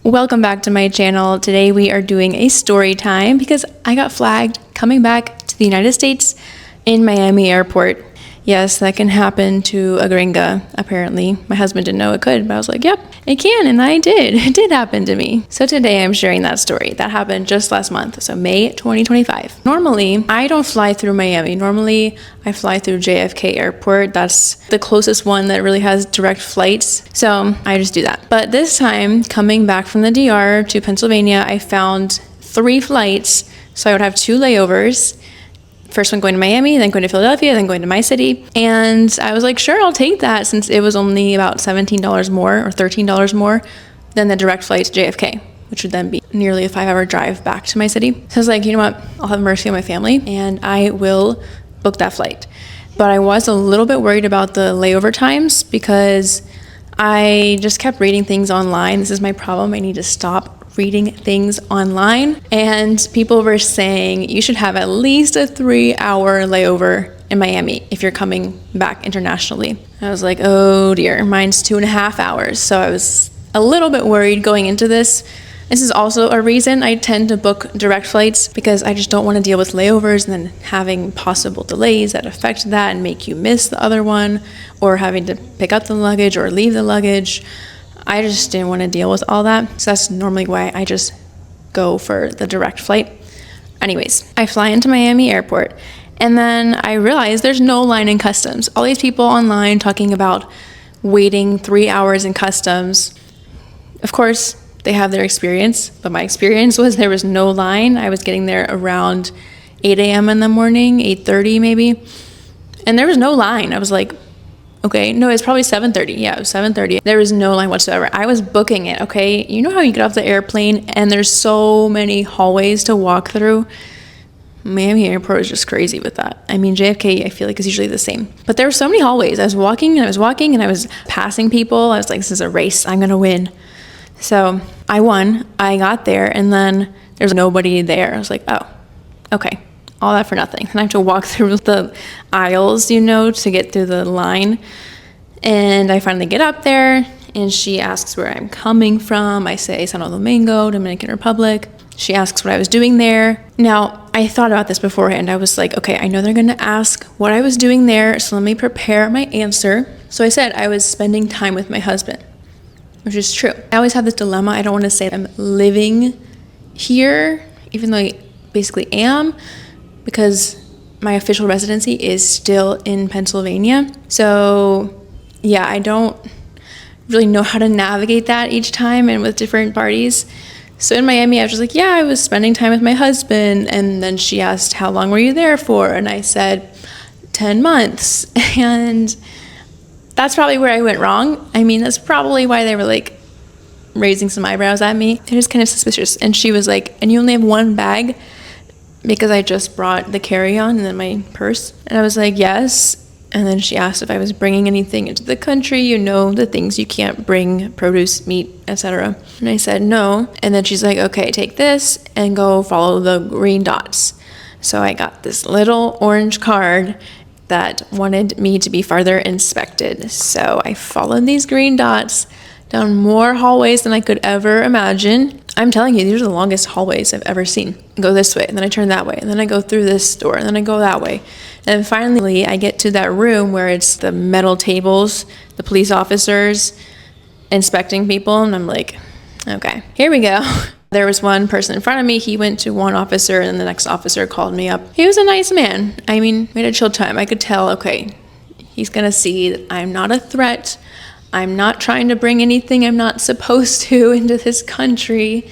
Welcome back to my channel. Today we are doing a story time because I got flagged coming back to the United States in Miami airport. Yes, that can happen to a gringa, apparently. My husband didn't know it could, but I was like, yep, it can, and I did. It did happen to me. So today I'm sharing that story. That happened just last month, so May 2025. Normally, I don't fly through Miami. Normally, I fly through JFK Airport. That's the closest one that really has direct flights, so I just do that. But this time, coming back from the DR to Pennsylvania, I found 3 flights, so I would have 2 layovers. First one going to Miami, then going to Philadelphia, then going to my city. And I was like, sure, I'll take that since it was only about $17 more or $13 more than the direct flight to JFK, which would then be nearly a 5-hour drive back to my city. So I was like, you know what? I'll have mercy on my family and I will book that flight. But I was a little bit worried about the layover times because I just kept reading things online. This is my problem. I need to stop reading things online, and people were saying you should have at least a 3-hour layover in Miami if you're coming back internationally. I was like, oh dear, mine's 2.5 hours. So I was a little bit worried going into this. This is also a reason I tend to book direct flights because I just don't want to deal with layovers and then having possible delays that affect that and make you miss the other one, or having to pick up the luggage or leave the luggage. I just didn't want to deal with all that. So that's normally why I just go for the direct flight. Anyways, I fly into Miami airport and then I realize there's no line in customs. All these people online talking about waiting 3 hours in customs. Of course, they have their experience, but my experience was there was no line. I was getting there around 8 a.m. in the morning, 8:30 maybe. And there was no line. I was like, okay, no, it's probably 7:30. Yeah, it was 7:30. There was no line whatsoever. I was booking it, okay? You know how you get off the airplane and there's so many hallways to walk through? Miami airport is just crazy with that. I mean, JFK, I feel like is usually the same. But there were so many hallways. I was walking and I was passing people. I was like, this is a race. I'm going to win. So I won. I got there and then there's nobody there. I was like, oh, okay. All that for nothing. And I have to walk through the aisles, to get through the line. And I finally get up there and she asks where I'm coming from. I say Santo Domingo, Dominican Republic. She asks what I was doing there. Now, I thought about this beforehand. I was like, okay, I know they're gonna ask what I was doing there, so let me prepare my answer. So I said I was spending time with my husband, which is true. I always have this dilemma. I don't want to say I'm living here, even though I basically am, because my official residency is still in Pennsylvania. So yeah, I don't really know how to navigate that each time and with different parties. So in Miami, I was just like, yeah, I was spending time with my husband. And then she asked, how long were you there for? And I said, 10 months. And that's probably where I went wrong. I mean, that's probably why they were like raising some eyebrows at me. They're just kind of suspicious. And she was like, and you only have 1 bag? Because I just brought the carry-on and then my purse. And I was like, yes. And then she asked if I was bringing anything into the country, the things you can't bring, produce, meat, etc. And I said no. And then she's like, okay, take this and go follow the green dots. So I got this little orange card that wanted me to be farther inspected. So I followed these green dots down more hallways than I could ever imagine. I'm telling you, these are the longest hallways I've ever seen. I go this way, and then I turn that way, and then I go through this door, and then I go that way. And finally, I get to that room where it's the metal tables, the police officers inspecting people, and I'm like, okay, here we go. There was one person in front of me. He went to one officer, and the next officer called me up. He was a nice man. I mean, we had a chill time. I could tell, okay, he's gonna see that I'm not a threat. I'm not trying to bring anything I'm not supposed to into this country.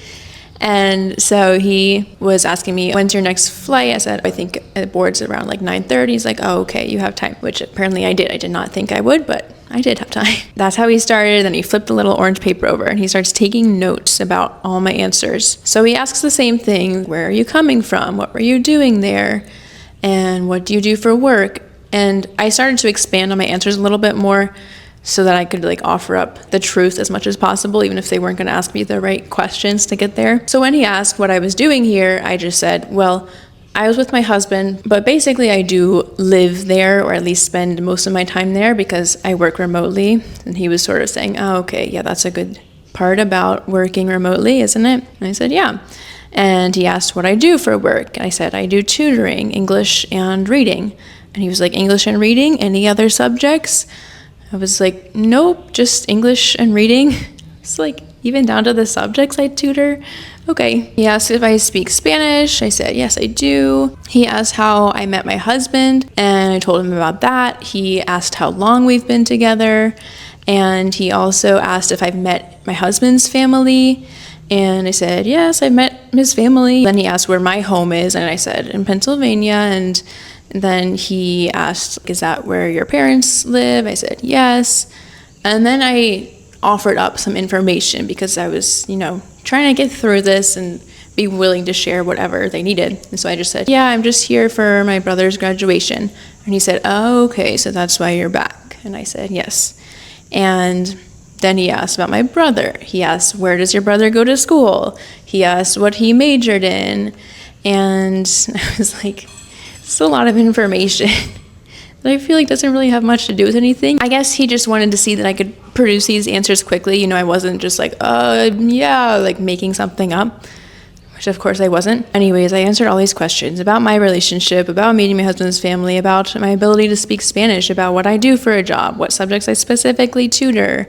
And so he was asking me, when's your next flight? I said, I think it boards around like 9:30. He's like, oh, okay, you have time, which apparently I did. I did not think I would, but I did have time. That's how he started. Then he flipped the little orange paper over and he starts taking notes about all my answers. So he asks the same thing. Where are you coming from? What were you doing there? And what do you do for work? And I started to expand on my answers a little bit more so that I could offer up the truth as much as possible, even if they weren't going to ask me the right questions to get there. So when he asked what I was doing here, I just said, well, I was with my husband, but basically I do live there, or at least spend most of my time there because I work remotely. And he was sort of saying, oh, okay, yeah, that's a good part about working remotely, isn't it? And I said, yeah. And he asked what I do for work. And I said, I do tutoring, English and reading. And he was like, English and reading? Any other subjects? I was like, nope, just English and reading. It's like, even down to the subjects I tutor. Okay. He asked if I speak Spanish. I said, yes, I do. He asked how I met my husband, and I told him about that. He asked how long we've been together, and he also asked if I've met my husband's family. And I said, yes, I've met his family. Then he asked where my home is, and I said, in Pennsylvania. And then he asked, is that where your parents live? I said, yes. And then I offered up some information because I was, trying to get through this and be willing to share whatever they needed. And so I just said, yeah, I'm just here for my brother's graduation. And he said, oh, okay, so that's why you're back. And I said, yes. And then he asked about my brother. He asked, where does your brother go to school? He asked what he majored in. And I was like, it's a lot of information that I feel like doesn't really have much to do with anything. I guess he just wanted to see that I could produce these answers quickly. I wasn't just like, making something up, which of course I wasn't. Anyways, I answered all these questions about my relationship, about meeting my husband's family, about my ability to speak Spanish, about what I do for a job, what subjects I specifically tutor.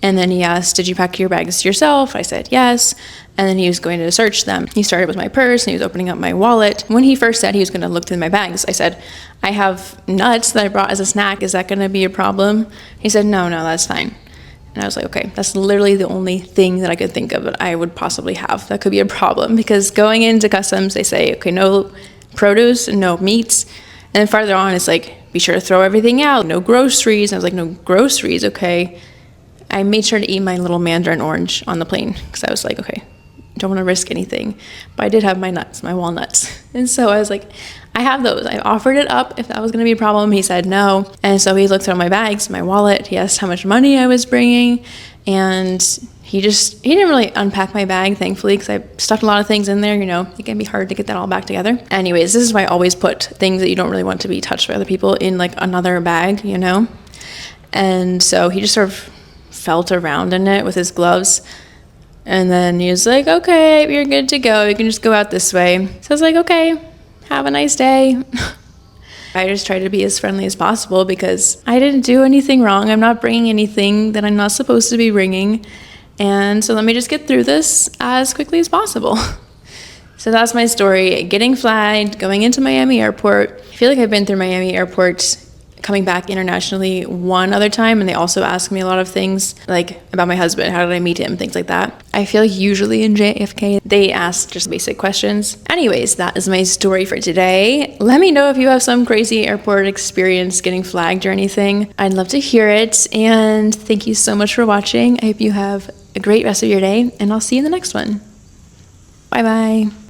And then he asked, did you pack your bags yourself? I said, yes. And then he was going to search them. He started with my purse and he was opening up my wallet. When he first said he was going to look through my bags, I said, I have nuts that I brought as a snack. Is that going to be a problem? He said, no, that's fine. And I was like, okay, that's literally the only thing that I could think of that I would possibly have that could be a problem. Because going into customs, they say, okay, no produce, no meats. And then farther on, it's like, be sure to throw everything out. No groceries. And I was like, no groceries, okay. I made sure to eat my little mandarin orange on the plane because I was like, okay, don't want to risk anything. But I did have my nuts, my walnuts. And so I was like, I have those. I offered it up if that was going to be a problem. He said no. And so he looked through my bags, my wallet. He asked how much money I was bringing. And he didn't really unpack my bag, thankfully, because I stuffed a lot of things in there. It can be hard to get that all back together. Anyways, this is why I always put things that you don't really want to be touched by other people in like another bag, And so he just sort of felt around in it with his gloves. And then he was like, okay, you're good to go. You can just go out this way. So I was like, okay, have a nice day. I just tried to be as friendly as possible because I didn't do anything wrong. I'm not bringing anything that I'm not supposed to be bringing. And so let me just get through this as quickly as possible. So that's my story. Getting flagged, going into Miami Airport. I feel like I've been through Miami Airport coming back internationally one other time, and they also ask me a lot of things like about my husband, how did I meet him, things like that. I feel like usually in JFK they ask just basic questions. Anyways, that is my story for today. Let me know if you have some crazy airport experience getting flagged or anything. I'd love to hear it, and thank you so much for watching. I hope you have a great rest of your day, and I'll see you in the next one. Bye bye.